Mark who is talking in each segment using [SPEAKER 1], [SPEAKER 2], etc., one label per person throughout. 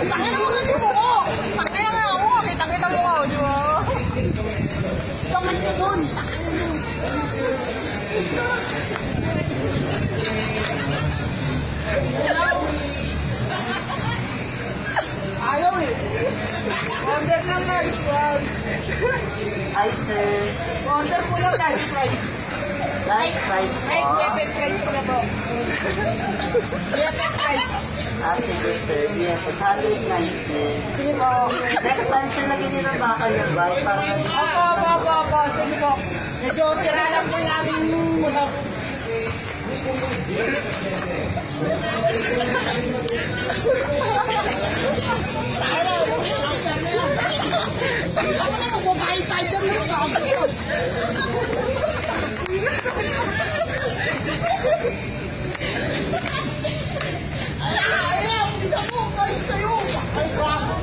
[SPEAKER 1] Tangina mo kasi mo ko! Tangina nga ako! Kita-kita mo ka, di ba? Bakit ka doon? Ayaw eh! Order ng large fries!
[SPEAKER 2] Hi, sir.
[SPEAKER 1] Order po ng large fries!
[SPEAKER 2] Like fries po.
[SPEAKER 1] Ay, lepet fries ko na po! Lepet fries!
[SPEAKER 2] Ah, sige, sir. Yes, 190.
[SPEAKER 1] Sige po!
[SPEAKER 2] Next time, sir, lagyan niyo ng bakal yung bike para
[SPEAKER 1] Opo. Sige po. Medyo sira lang po namin yung motor. Ako na magbabayad tayo dyan ng mga Ayaw! Isa po! Guys kayo! Ay, bravo!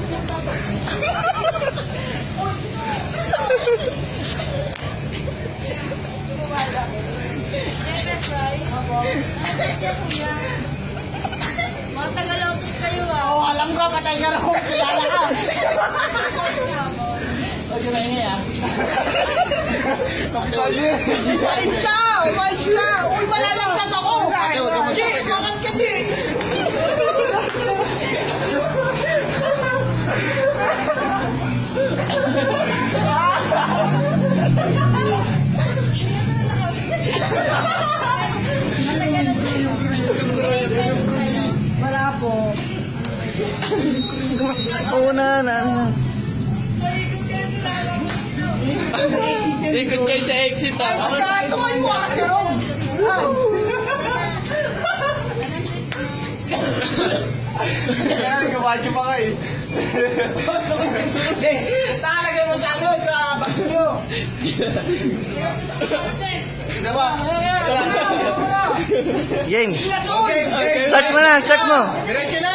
[SPEAKER 3] Lepet fries? Ano kaya kuya? Mga Tagalotos kayo ah.
[SPEAKER 1] Oo, alam ko, patay ka na kung kilala ka.
[SPEAKER 3] Huwag yun na ah.
[SPEAKER 1] Umayos ka! Umayos ka! Uy, malalaglag ako! Di, bakit ka di? Wala po.
[SPEAKER 4] Oo na. Ikot kayo sa exit ah.
[SPEAKER 1] Ito ay mo kasi ron.
[SPEAKER 4] Gawadyo pa kayo.
[SPEAKER 1] Talaga mo sa ano, sa bakso nyo.
[SPEAKER 4] Isa ba?
[SPEAKER 5] James,
[SPEAKER 1] Okay.
[SPEAKER 5] start mo.
[SPEAKER 4] Diretso na!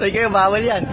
[SPEAKER 5] Ay kayo, bawal yan.